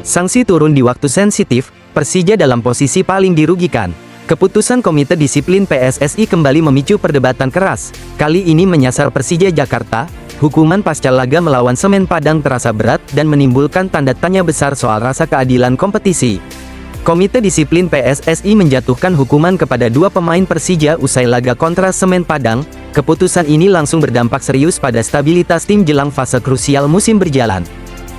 Sanksi turun di waktu sensitif, Persija dalam posisi paling dirugikan. Keputusan Komite Disiplin PSSI kembali memicu perdebatan keras. Kali ini menyasar Persija Jakarta. Hukuman pasca laga melawan Semen Padang terasa berat dan menimbulkan tanda tanya besar soal rasa keadilan kompetisi. Komite Disiplin PSSI menjatuhkan hukuman kepada dua pemain Persija usai laga kontra Semen Padang. Keputusan ini langsung berdampak serius pada stabilitas tim jelang fase krusial musim berjalan.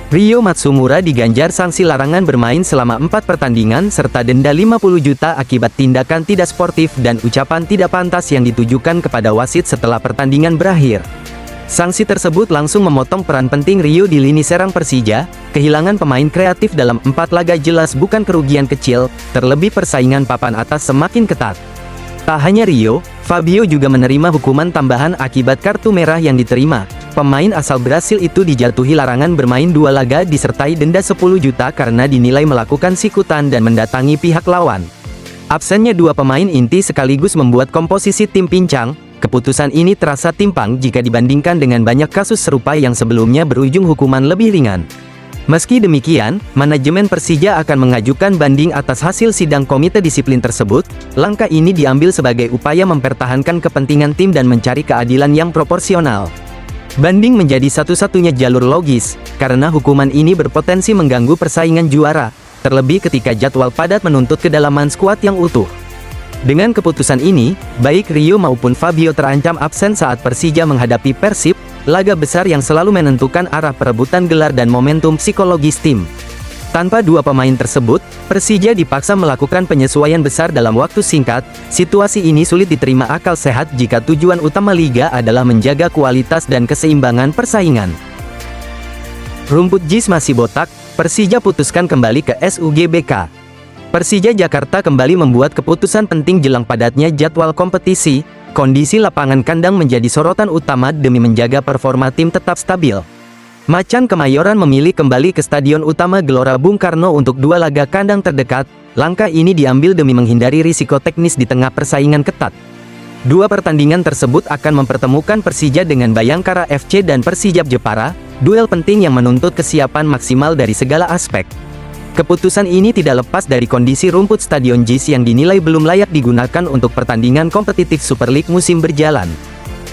Ryo Matsumura diganjar sanksi larangan bermain selama 4 pertandingan serta denda 50 juta akibat tindakan tidak sportif dan ucapan tidak pantas yang ditujukan kepada wasit setelah pertandingan berakhir. Sanksi tersebut langsung memotong peran penting Ryo di lini serang Persija. Kehilangan pemain kreatif dalam 4 laga jelas bukan kerugian kecil, terlebih persaingan papan atas semakin ketat. Tak hanya Ryo, Fabio juga menerima hukuman tambahan akibat kartu merah yang diterima. Pemain asal Brasil itu dijatuhi larangan bermain 2 laga disertai denda 10 juta karena dinilai melakukan sikutan dan mendatangi pihak lawan. Absennya 2 pemain inti sekaligus membuat komposisi tim pincang. Keputusan ini terasa timpang jika dibandingkan dengan banyak kasus serupa yang sebelumnya berujung hukuman lebih ringan. Meski demikian, manajemen Persija akan mengajukan banding atas hasil sidang komite disiplin tersebut. Langkah ini diambil sebagai upaya mempertahankan kepentingan tim dan mencari keadilan yang proporsional. Banding menjadi satu-satunya jalur logis, karena hukuman ini berpotensi mengganggu persaingan juara, terlebih ketika jadwal padat menuntut kedalaman skuad yang utuh. Dengan keputusan ini, baik Ryo maupun Fabio terancam absen saat Persija menghadapi Persib, laga besar yang selalu menentukan arah perebutan gelar dan momentum psikologis tim. Tanpa 2 pemain tersebut, Persija dipaksa melakukan penyesuaian besar dalam waktu singkat. Situasi ini sulit diterima akal sehat jika tujuan utama liga adalah menjaga kualitas dan keseimbangan persaingan. Rumput JIS masih botak, Persija putuskan kembali ke SUGBK. Persija Jakarta kembali membuat keputusan penting jelang padatnya jadwal kompetisi. Kondisi lapangan kandang menjadi sorotan utama demi menjaga performa tim tetap stabil. Macan Kemayoran memilih kembali ke Stadion Utama Gelora Bung Karno untuk 2 laga kandang terdekat. Langkah ini diambil demi menghindari risiko teknis di tengah persaingan ketat. 2 pertandingan tersebut akan mempertemukan Persija dengan Bayangkara FC dan Persijap Jepara, duel penting yang menuntut kesiapan maksimal dari segala aspek. Keputusan ini tidak lepas dari kondisi rumput Stadion JIS yang dinilai belum layak digunakan untuk pertandingan kompetitif Super League musim berjalan.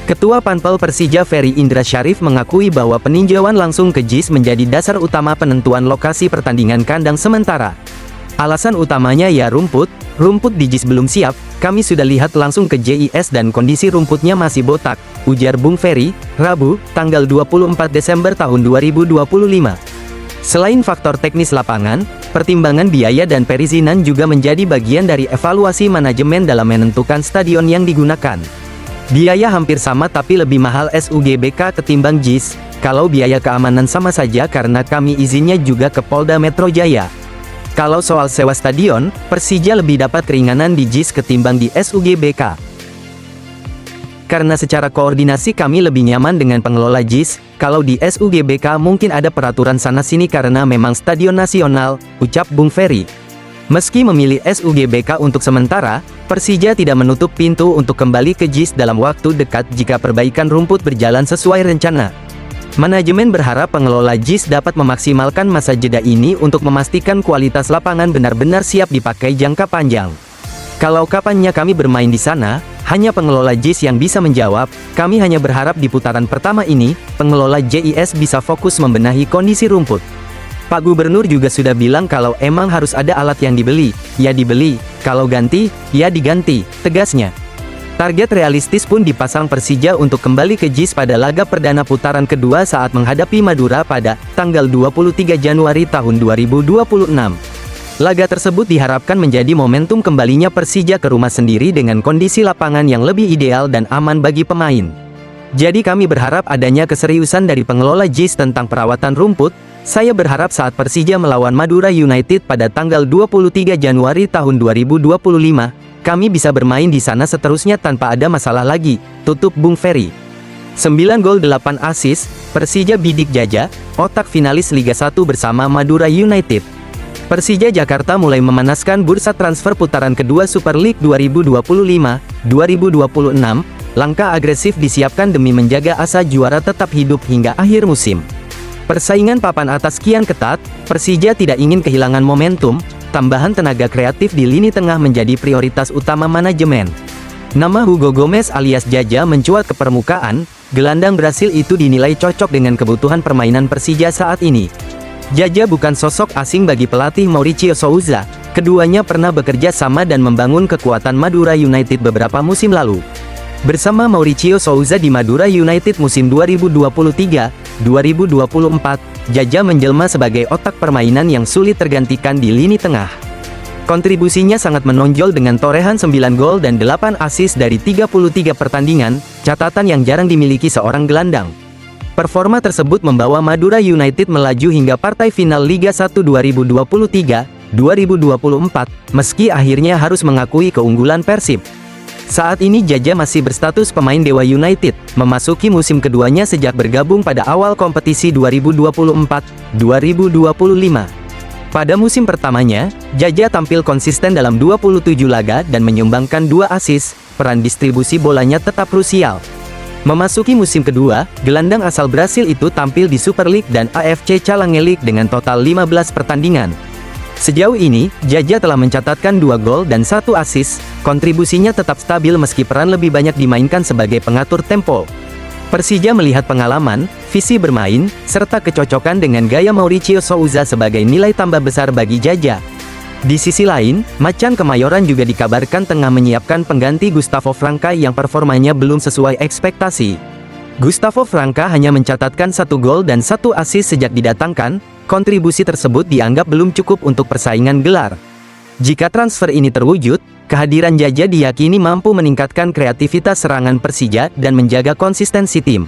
Ketua Panpel Persija Ferry Indra Syarif mengakui bahwa peninjauan langsung ke JIS menjadi dasar utama penentuan lokasi pertandingan kandang sementara. Alasan utamanya ya rumput di JIS belum siap, kami sudah lihat langsung ke JIS dan kondisi rumputnya masih botak, ujar Bung Ferry, Rabu, tanggal 24 Desember tahun 2025. Selain faktor teknis lapangan, pertimbangan biaya dan perizinan juga menjadi bagian dari evaluasi manajemen dalam menentukan stadion yang digunakan. Biaya hampir sama tapi lebih mahal SUGBK ketimbang JIS, kalau biaya keamanan sama saja karena kami izinnya juga ke Polda Metro Jaya. Kalau soal sewa stadion, Persija lebih dapat keringanan di JIS ketimbang di SUGBK. Karena secara koordinasi kami lebih nyaman dengan pengelola JIS, kalau di SUGBK mungkin ada peraturan sana-sini karena memang stadion nasional, ucap Bung Ferry. Meski memilih SUGBK untuk sementara, Persija tidak menutup pintu untuk kembali ke JIS dalam waktu dekat jika perbaikan rumput berjalan sesuai rencana. Manajemen berharap pengelola JIS dapat memaksimalkan masa jeda ini untuk memastikan kualitas lapangan benar-benar siap dipakai jangka panjang. Kalau kapannya kami bermain di sana, hanya pengelola JIS yang bisa menjawab. Kami hanya berharap di putaran pertama ini, pengelola JIS bisa fokus membenahi kondisi rumput. Pak Gubernur juga sudah bilang kalau emang harus ada alat yang dibeli, ya dibeli, kalau ganti, ya diganti, tegasnya. Target realistis pun dipasang Persija untuk kembali ke JIS pada laga perdana putaran kedua saat menghadapi Madura pada tanggal 23 Januari tahun 2026. Laga tersebut diharapkan menjadi momentum kembalinya Persija ke rumah sendiri dengan kondisi lapangan yang lebih ideal dan aman bagi pemain. Jadi kami berharap adanya keseriusan dari pengelola JIS tentang perawatan rumput. Saya berharap saat Persija melawan Madura United pada tanggal 23 Januari tahun 2025, kami bisa bermain di sana seterusnya tanpa ada masalah lagi, tutup Bung Ferry. 9 gol 8 assist, Persija bidik jajah, otak finalis Liga 1 bersama Madura United. Persija Jakarta mulai memanaskan bursa transfer putaran kedua Super League 2025-2026, langkah agresif disiapkan demi menjaga asa juara tetap hidup hingga akhir musim. Persaingan papan atas kian ketat, Persija tidak ingin kehilangan momentum, tambahan tenaga kreatif di lini tengah menjadi prioritas utama manajemen. Nama Hugo Gomez alias Jaja mencuat ke permukaan, gelandang Brasil itu dinilai cocok dengan kebutuhan permainan Persija saat ini. Jaja bukan sosok asing bagi pelatih Mauricio Souza, keduanya pernah bekerja sama dan membangun kekuatan Madura United beberapa musim lalu. Bersama Mauricio Souza di Madura United musim 2023-2024, Jaja menjelma sebagai otak permainan yang sulit tergantikan di lini tengah. Kontribusinya sangat menonjol dengan torehan 9 gol dan 8 assist dari 33 pertandingan, catatan yang jarang dimiliki seorang gelandang. Performa tersebut membawa Madura United melaju hingga partai final Liga 1 2023-2024, meski akhirnya harus mengakui keunggulan Persib. Saat ini Jaja masih berstatus pemain Dewa United, memasuki musim keduanya sejak bergabung pada awal kompetisi 2024-2025. Pada musim pertamanya, Jaja tampil konsisten dalam 27 laga dan menyumbangkan 2 assist, peran distribusi bolanya tetap krusial. Memasuki musim kedua, gelandang asal Brasil itu tampil di Super League dan AFC Challenge League dengan total 15 pertandingan. Sejauh ini, Jaja telah mencatatkan 2 gol dan 1 assist, kontribusinya tetap stabil meski peran lebih banyak dimainkan sebagai pengatur tempo. Persija melihat pengalaman, visi bermain, serta kecocokan dengan gaya Mauricio Souza sebagai nilai tambah besar bagi Jaja. Di sisi lain, Macan Kemayoran juga dikabarkan tengah menyiapkan pengganti Gustavo Franca yang performanya belum sesuai ekspektasi. Gustavo Franca hanya mencatatkan 1 gol dan 1 assist sejak didatangkan, kontribusi tersebut dianggap belum cukup untuk persaingan gelar. Jika transfer ini terwujud, kehadiran Jaja diyakini mampu meningkatkan kreativitas serangan Persija dan menjaga konsistensi tim.